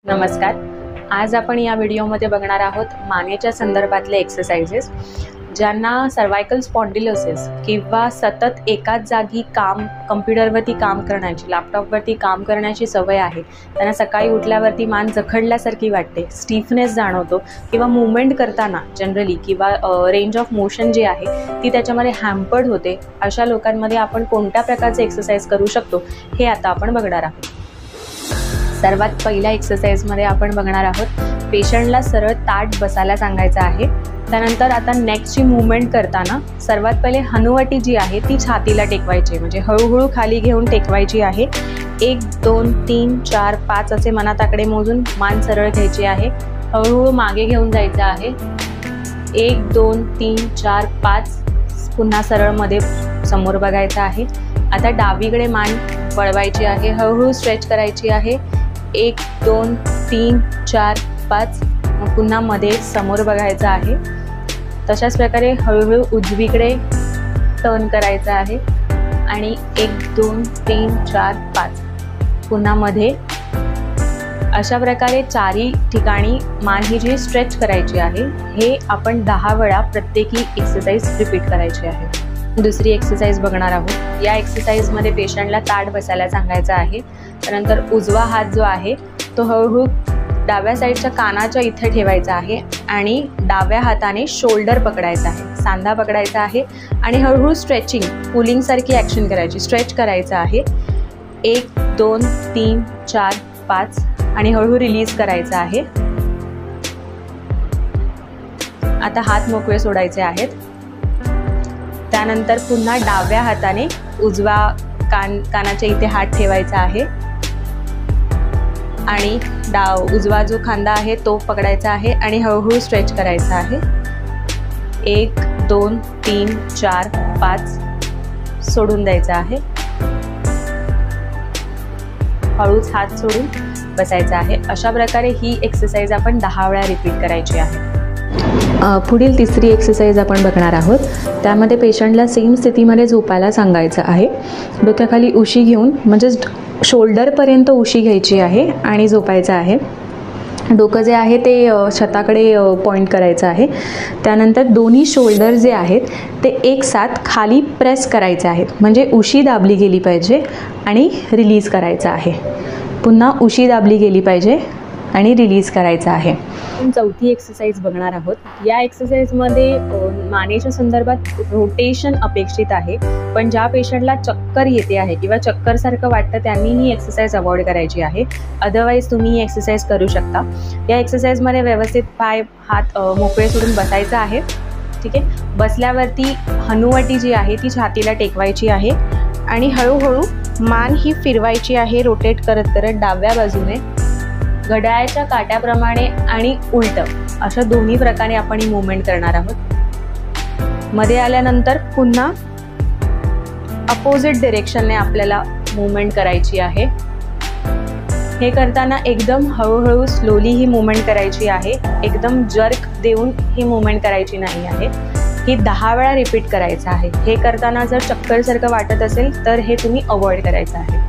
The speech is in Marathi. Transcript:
नमस्कार. आज आपण या व्हिडिओमध्ये बघणार आहोत मानेच्या संदर्भातले एक्सरसाइजेस. ज्यांना सर्वायकल स्पॉन्डिलोसिस किंवा सतत एकाच जागी कम्प्युटरवरती काम करण्याची, लॅपटॉपवरती काम करण्याची सवय आहे, त्यांना सकाळी उठल्यावरती मान जखडल्यासारखी वाटते, स्टिफनेस जाणवतो किंवा मूवमेंट करताना जनरली किंवा रेंज ऑफ मोशन जी आहे ती त्याच्यामध्ये हॅम्पर्ड होते, अशा लोकांमध्ये आपण कोणत्या प्रकारचे एक्सरसाइज करू शकतो हे आता आपण बघणार आहोत. सर्वात पहिल्या एक्सरसाइजमध्ये आपण बघणार आहोत पेशंटला सरळ ताठ बसायला सांगायचं आहे. त्यानंतर आता नेकची मूवमेंट करताना सर्वात पहिले हनुवटी जी आहे ती छातीला टेकवायची, म्हणजे हळूहळू खाली घेऊन टेकवायची आहे. 1 2 3 4 5 असे मनात आकडे मोजून मान सरळ घ्यायची आहे. हळूहळू मागे घेऊन जायचं आहे. 1 2 3 4 5 पुन्हा सरळ मध्ये समोर बघायचं आहे. आता डावीकडे मान वळवायची आहे, हळूहळू स्ट्रेच करायची आहे. 1 2 3 4 5 पुन्हा मध्ये समोर बघायचं आहे. तशाच प्रकारे हळूहळू उजवीकडे टर्न करायचं आहे आणि 1 2 3 4 5 पुन्हा मध्ये. अशा प्रकारे चारही ठिकाणी मान ही जी स्ट्रेच करायची आहे, हे आपण 10 वेळा प्रत्येकी एक्सरसाइज रिपीट करायची आहे. दुसरी एक्सरसाइज बघणार आहोत. या एक्सरसाइजमध्ये पेशंटला ताठ बसायला सांगायचं आहे. त्यानंतर उजवा हात जो आहे तो हळूहळू डाव्या साईडच्या कानाच्या इथे ठेवायचा आहे आणि डाव्या हाताने शोल्डर पकडायचा आहे, सांधा पकडायचा आहे आणि हळूहळू स्ट्रेचिंग, पुलिंगसारखी ॲक्शन करायची, स्ट्रेच करायचं आहे. 1 2 3 4 5 आणि हळूहळू रिलीज करायचं आहे. आता हात मोकळे सोडायचे आहेत. त्यानंतर पुन्हा डाव्या हाताने उजवा कानाच्या इथे हात ठेवायचा आहे आणि उजवा जो खांदा आहे तो पकडायचा आहे आणि हळूहळू स्ट्रेच करायचा आहे. 1 2 3 4 5 सोडून द्यायचा आहे. हळूच हात सोडून बसायचा आहे. अशा प्रकारे ही एक्सरसाइज आपण 10 वेळा रिपीट करायची आहे. पुढील तिसरी एक्सरसाइज आपण बघणार आहोत. त्यामध्ये पेशंटला सेम स्थितीमध्ये झोपायला सांगायचं आहे. डोक्याखाली उशी घेऊन, म्हणजे शोल्डरपर्यंत उशी घ्यायची आहे आणि झोपायचं आहे. डोकं जे आहे ते छताकडे पॉईंट करायचं आहे. त्यानंतर दोन्ही शोल्डर जे आहेत ते एकसाथ खाली प्रेस करायचे आहेत, म्हणजे उशी दाबली गेली पाहिजे आणि रिलीज करायचं आहे. पुन्हा उशी दाबली गेली पाहिजे आणि रिलीज करायचं आहे. चौथी एक्सरसाइज बघणार आहोत. या एक्सरसाइजमध्ये मानेच्या संदर्भात रोटेशन अपेक्षित आहे, पण ज्या पेशंटला चक्कर येते आहे किंवा चक्करसारखं वाटतं त्यांनी ही एक्सरसाइज अवॉइड करायची आहे. अदरवाईज तुम्ही ही एक्सरसाइज करू शकता. या एक्सरसाइजमध्ये व्यवस्थित पाय हात मोकळे सोडून बसायचं आहे. ठीक आहे. बसल्यावरती हनुवटी जी आहे ती छातीला टेकवायची आहे आणि हळूहळू मान ही फिरवायची आहे, रोटेट करत करत डाव्या बाजूने, घड्याळाच्या काट्याप्रमाणे आणि उलटं, अशा दोन्ही प्रकारे आपण ही मूवमेंट करणार आहोत. मध्ये आल्यानंतर पुन्हा अपोजिट डिरेक्शनने आपल्याला मूवमेंट करायची आहे. हे करताना एकदम हळूहळू स्लोली ही मूवमेंट करायची आहे. एकदम जर्क देऊन ही मूवमेंट करायची नाही आहे. ही 10 वेळा रिपीट करायचं आहे. हे करताना जर चक्करसारखं वाटत असेल तर हे तुम्ही अवॉइड करायचं आहे.